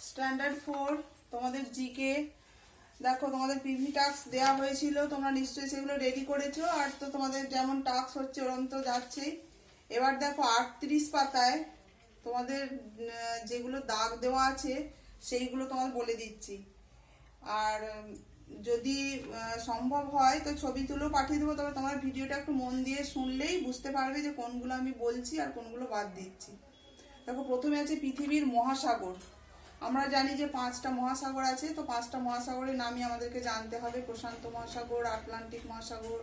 Standard 4 তোমাদের GK দেখো, তোমাদের পিভি টাস্ক দেওয়া হয়েছিল, তোমরা নিশ্চয়ই সেগুলো রেডি করেছো। আর তো তোমাদের যেমন টাস্ক হচ্ছে ওরকম তো যাচ্ছেই। এবার দেখো 38 পাতায় তোমাদের যেগুলো দাগ দেওয়া আছে সেইগুলো তোমাদের বলে দিচ্ছি। আর যদি সম্ভব হয় তো ছবি তুলেও পাঠিয়ে দেবো, তবে তোমার ভিডিওটা একটু মন দিয়ে শুনলেই বুঝতে পারবে যে কোনগুলো আমি বলছি আর কোনগুলো বাদ দিচ্ছি। দেখো প্রথমে আছে পৃথিবীর মহাসাগর। আমরা জানি যে 5টা মহাসাগর আছে, তো 5টা মহাসাগরের নামই আমাদেরকে জানতে হবে। প্রশান্ত মহাসাগর, আটলান্টিক মহাসাগর,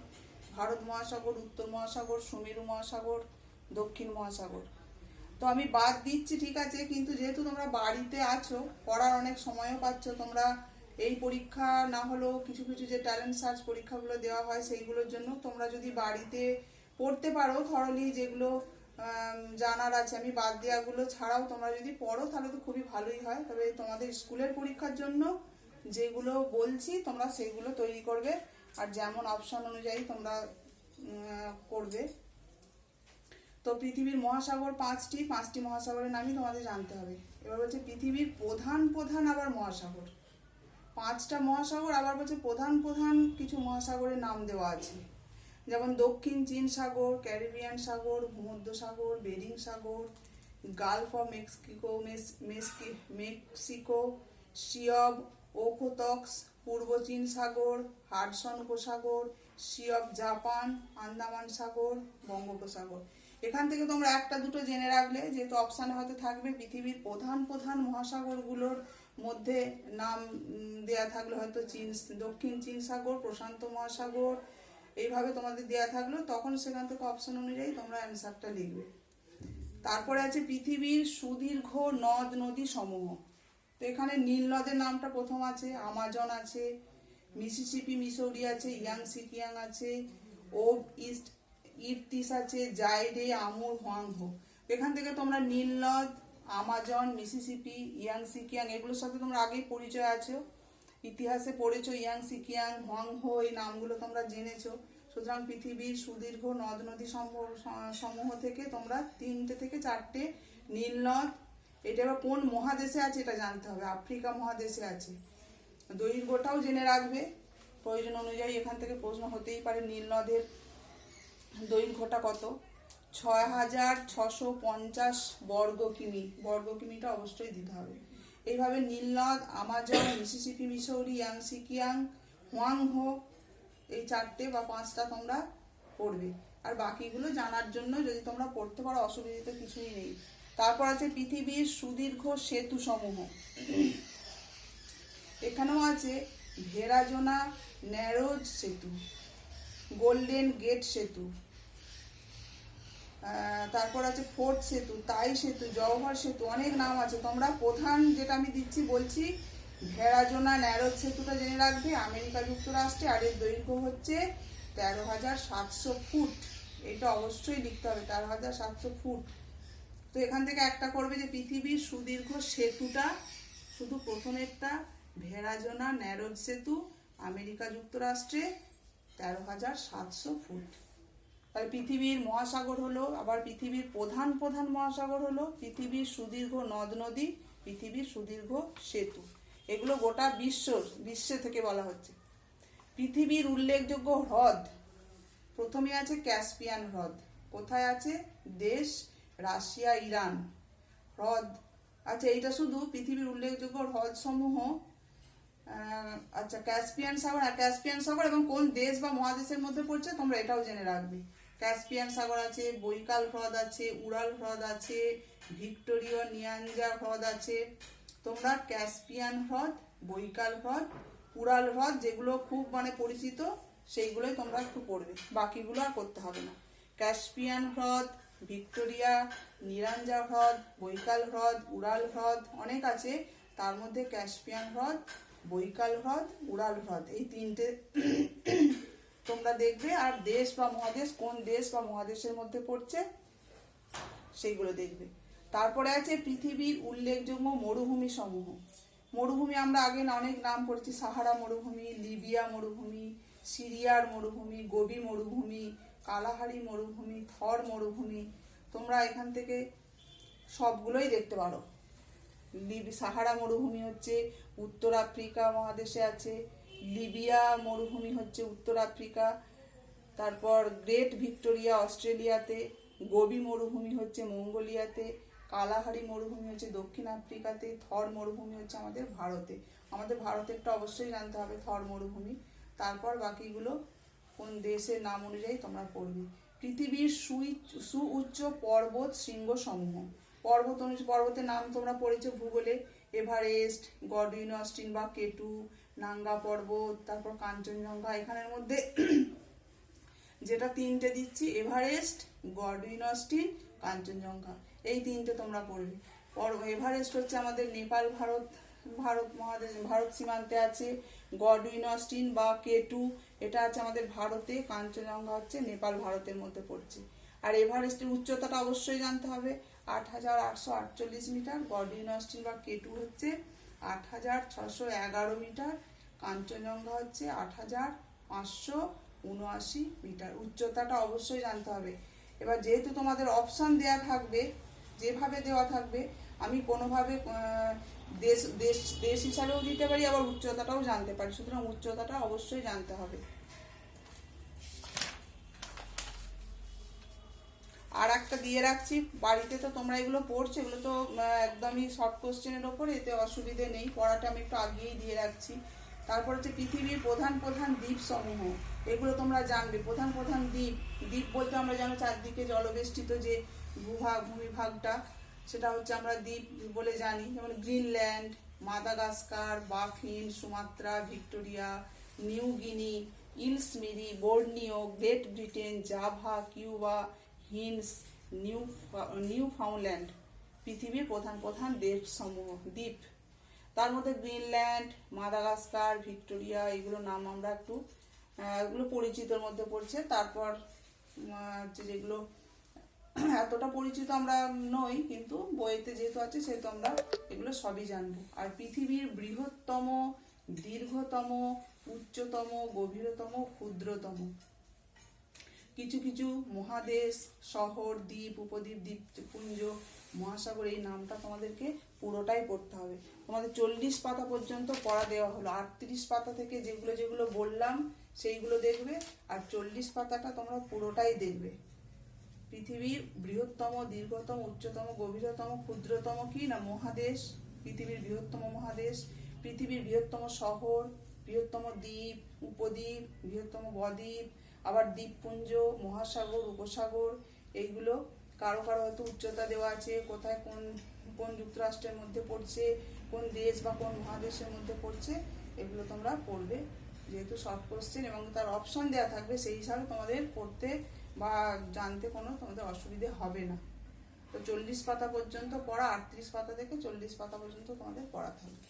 ভারত মহাসাগর, উত্তর মহাসাগর, সুমেরু মহাসাগর, দক্ষিণ মহাসাগর। তো আমি বাদ দিচ্ছি, ঠিক আছে, কিন্তু যেহেতু তোমরা বাড়িতে আছো, পড়ার অনেক সময়ও পাচ্ছ, তোমরা এই পরীক্ষা না হলেও কিছু কিছু যে ট্যালেন্ট সার্চ পরীক্ষাগুলো দেওয়া হয় সেইগুলোর জন্য তোমরা যদি বাড়িতে পড়তে পারো থরলি, যেগুলো জানার আছে, আমি বাদ দেওয়াগুলো ছাড়াও তোমরা যদি পড়ো তাহলে তো খুবই ভালোই হয়। তবে তোমাদের স্কুলের পরীক্ষার জন্য যেগুলো বলছি তোমরা সেগুলো তৈরি করবে, আর যেমন অপশন অনুযায়ী তোমরা করবে। তো পৃথিবীর মহাসাগর 5টি মহাসাগরের নামই তোমাদের জানতে হবে। এবার বলছে পৃথিবীর প্রধান প্রধান আবার মহাসাগর। 5টা মহাসাগর, আবার বলছে প্রধান প্রধান কিছু মহাসাগরের নাম দেওয়া আছে, যেমন দক্ষিণ চীন সাগর, ক্যারিবিয়ান সাগর, ভূমধ্য সাগর, বেরিং সাগর, Gulf of Mexico, Sea of Okhotsk, পূর্ব চীন সাগর, হাডসন উপসাগর, সি অফ জাপান, আন্দামান সাগর, বঙ্গোপসাগর। এখান থেকে তোমরা একটা দুটো জেনে রাখলে, যেহেতু অপশানে হয়তো থাকবে পৃথিবীর প্রধান প্রধান মহাসাগরগুলোর মধ্যে নাম দেয়া থাকলে হয়তো দক্ষিণ চীন সাগর, প্রশান্ত মহাসাগর, এইভাবে তোমাদের দেয়া থাকলো, তখন সেখান থেকে অপশন অনুযায়ী তোমরা অ্যান্সারটা লিখবে। তারপরে আছে পৃথিবীর সুদীর্ঘ নদ নদী সমূহ। তো এখানে নীল নদের নামটা প্রথম আছে, আমাজন আছে, মিসিসিপি মিসৌরি আছে, ইয়াংসিকিয়াং আছে, ওব ইস্ট ইরতিস আছে, জাইডে, আমুর, হোয়াংহো। এখান থেকে তোমরা নীল নদ, আমাজন, মিসিসিপি, ইয়াংসিকিয়াং এগুলোর সাথে তোমরা আগেই পরিচয় আছো, ইতিহাসে পড়েছো। ইয়াংসিকিয়াং, হোয়াংহো এই নামগুলো তোমরা জেনেছো। সুতরাং পৃথিবীর সুদীর্ঘ নদ নদী সমূহ থেকে তোমরা 3টে থেকে 4টে নীল নদ, এটা আবার কোন মহাদেশে আছে এটা জানতে হবে। আফ্রিকা মহাদেশে আছে। দৈর্ঘ্যটাও জেনে রাখবে, প্রয়োজন অনুযায়ী এখান থেকে প্রশ্ন হতেই পারে। নীল নদের দৈর্ঘ্যটা কত? 6650 বর্গ কিমি। বর্গ কিমিটা অবশ্যই দিতে হবে। এইভাবে নীল নদ, Amazon, Mississippi Missouri, Yangtze Kiang, Hwang Ho এই 4টে বা 5টা তোমরা পড়বে। আর বাকিগুলো জানার জন্য যদি তোমরা পড়তে পারো অসুবিধা কিছুই নেই। তারপর আছে পৃথিবীর সুদীর্ঘ সেতু সমূহ। এখানেও আছে ভেরাজোনা ন্যারোজ সেতু, গোল্ডেন গেট সেতু, তারপর আছে ফোর্ট সেতু, তাই সেতু, জওহর সেতু, অনেক নাম আছে। তোমরা প্রধান যেটা আমি দিচ্ছি বলছি, ভেরাজোনা ন্যারোজ সেতুটা জেনে রাখবে, আমেরিকা যুক্তরাষ্ট্রে, আর এর দৈর্ঘ্য হচ্ছে 13,700 ফুট। এটা অবশ্যই লিখতে হবে, 13,700 ফুট। তো এখান থেকে একটা করবে যে পৃথিবীর সুদীর্ঘ সেতুটা, শুধু প্রথমেরটা ভেরাজোনা ন্যারোজ সেতু, আমেরিকা যুক্তরাষ্ট্রে, 13,700 ফুট। তাহলে পৃথিবীর মহাসাগর হলো, আবার পৃথিবীর প্রধান প্রধান মহাসাগর হলো, পৃথিবীর সুদীর্ঘ নদ নদী, পৃথিবীর সুদীর্ঘ সেতু। এগুলো গোটা বিশ্বে থেকে বলা হচ্ছে। পৃথিবীর উল্লেখযোগ্য হ্রদ, প্রথমে আছে ক্যাসপিয়ান হ্রদ। কোথায় আছে? দেশ রাশিয়া, ইরান। হ্রদ, আচ্ছা এইটা শুধু পৃথিবীর উল্লেখযোগ্য হ্রদ সমূহ। আচ্ছা ক্যাসপিয়ান সাগর, ক্যাসপিয়ান সাগর এবং কোন দেশ বা মহাদেশের মধ্যে পড়ছে তোমরা এটাও জেনে রাখবে। ক্যাসপিয়ান সাগর আছে, বৈকাল হ্রদ আছে, উড়াল হ্রদ আছে, ভিক্টোরিয়া নিয়াঞ্জা হ্রদ আছে। তোমরা ক্যাসপিয়ান হ্রদ, বৈকাল হ্রদ, উড়াল হ্রদ যেগুলো খুব পরিচিত সেইগুলোই তোমরা একটু পড়বে, বাকিগুলো আর করতে হবে না। ক্যাসপিয়ান হ্রদ, ভিক্টোরিয়া, নিরাঞ্জা হ্রদ, বৈকাল হ্রদ, উড়াল হ্রদ অনেক আছে, তার মধ্যে ক্যাসপিয়ান হ্রদ, বৈকাল হ্রদ, উড়াল হ্রদ এই 3টে তোমরা দেখবে। আর দেশ বা মহাদেশ, কোন দেশ বা মহাদেশের মধ্যে পড়ছে সেইগুলো দেখবে। তারপরে আছে পৃথিবীর উল্লেখযোগ্য মরুভূমি সমূহ। মরুভূমি আমরা আগে অনেক নাম পড়েছি, সাহারা মরুভূমি, লিবিয়া মরুভূমি, সিরিয়ার মরুভূমি, গোবি মরুভূমি, কালাহারি মরুভূমি, থর মরুভূমি। তোমরা এখান থেকে সবগুলোই দেখতে পারো। সাহারা মরুভূমি হচ্ছে উত্তর আফ্রিকা মহাদেশে আছে, লিবিয়া মরুভূমি হচ্ছে উত্তর আফ্রিকা, তারপর গ্রেট ভিক্টোরিয়া অস্ট্রেলিয়াতে, গোবি মরুভূমি হচ্ছে মঙ্গোলিয়াতে, কালাহারি মরুভূমি হচ্ছে দক্ষিণ আফ্রিকাতে, থর মরুভূমি হচ্ছে আমাদের ভারতে। আমাদের ভারতেরটা অবশ্যই জানতে হবে, থর মরুভূমি। তারপর বাকিগুলো কোন দেশের নাম অনুযায়ী তোমরা পড়বে। পৃথিবীর সুউচ্চ পর্বত শৃঙ্গ সমূহ। পর্বতের নাম তোমরা পড়েছো ভূগোলে, এভারেস্ট, গডউইন অস্টিন বা কেটু, নাঙ্গা পর্বত, তারপর কাঞ্চনজঙ্ঘা। এখানের মধ্যে যেটা তিনটে দিচ্ছি, এভারেস্ট, গডউইন অস্টিন, কাঞ্চনজঙ্ঘা, এই তিনটে তোমরা পড়বে। এভারেস্ট হচ্ছে আমাদের নেপাল ভারত সীমান্তে আছে, গডউইন অস্টিন বা কেটু এটা আছে আমাদের ভারতে, কাঞ্চনজঙ্ঘা হচ্ছে নেপাল ভারতের মধ্যে পড়ছে। আর এভারেস্টের উচ্চতাটা অবশ্যই জানতে হবে, 8,848 মিটার। গডউইন অস্টিন বা কেটু হচ্ছে 8,611 মিটার। কাঞ্চনজঙ্ঘা হচ্ছে 8,579 মিটার। উচ্চতাটা অবশ্যই জানতে হবে। এবার যেহেতু তোমাদের অপশান দেওয়া থাকবে, যেভাবে দেওয়া থাকবে, আমি কোনোভাবে দেশ দেশ দেশ হিসাবেও দিতে পারি, আবার উচ্চতাটাও জানতে পারি, সুতরাং উচ্চতাটা অবশ্যই জানতে হবে। আর একটা দিয়ে রাখছি, বাড়িতে তো তোমরা এগুলো পড়ছো, এগুলো তো একদমই শর্ট কোশ্চেনের ওপর, এতে অসুবিধে নেই, পড়াটা আমি একটু আগেই দিয়ে রাখছি। তারপর হচ্ছে পৃথিবীর প্রধান প্রধান দ্বীপ সমূহ, এগুলো তোমরা জানবে। প্রধান প্রধান দ্বীপ, দ্বীপ বলতে আমরা জানো চারদিকে জলবেষ্টিত যে ভূমিভাগটা, সেটা হচ্ছে আমরা দ্বীপ বলে জানি। যেমন Greenland, Madagascar, Baffin, Sumatra, Victoria, New Guinea, Ellesmere, Borneo, Great Britain, Java, Cuba, হিন্স, নিউফাউন্ডল্যান্ড পৃথিবীর প্রধান প্রধান দ্বীপ। তার মধ্যে গ্রিনল্যান্ড, মাদাগাস্কার, ভিক্টোরিয়া, এগুলো নাম আমরা একটু এগুলো পরিচিতর মধ্যে পড়ছে। তারপর যেগুলো এতটা পরিচিত আমরা নই, কিন্তু বইতে যেহেতু আছে সেহেতু আমরা এগুলো সবই জানবো। আর পৃথিবীর বৃহত্তম, দীর্ঘতম, উচ্চতম, গভীরতম, ক্ষুদ্রতম কিছু কিছু মহাদেশ, শহর, দ্বীপ, উপদ্বীপ, দ্বীপপুঞ্জ, মহাসাগর, এই নামটা তোমাদেরকে পুরোটাই পড়তে হবে। তোমাদের 40 পাতা পর্যন্ত পড়া দেওয়া হলো। 38 পাতা থেকে যেগুলো যেগুলো বললাম সেইগুলো দেখবে, আর 40 পাতাটা তোমরা পুরোটাই দেখবে। পৃথিবীর বৃহত্তম, দীর্ঘতম, উচ্চতম, গভীরতম, ক্ষুদ্রতম কি না মহাদেশ, পৃথিবীর বৃহত্তম মহাদেশ, পৃথিবীর বৃহত্তম শহর, বৃহত্তম দ্বীপ, উপদ্বীপ, বৃহত্তম বদ্বীপ, আবার দ্বীপপুঞ্জ, মহাসাগর, উপসাগর, এইগুলো কারো কারো হয়তো উচ্চতা দেওয়া আছে, কোথায় কোন কোন যুক্তরাষ্ট্রের মধ্যে পড়ছে, কোন দেশ বা কোন মহাদেশের মধ্যে পড়ছে, এগুলো তোমরা পড়বে। যেহেতু শর্ট কোশ্চেন এবং তার অপশন দেওয়া থাকবে, সেই হিসাবে তোমাদের পড়তে বা জানতে কোনো তোমাদের অসুবিধে হবে না। তো 40 পাতা পর্যন্ত পড়া, 38 পাতা থেকে 40 পাতা পর্যন্ত তোমাদের পড়াতে হবে।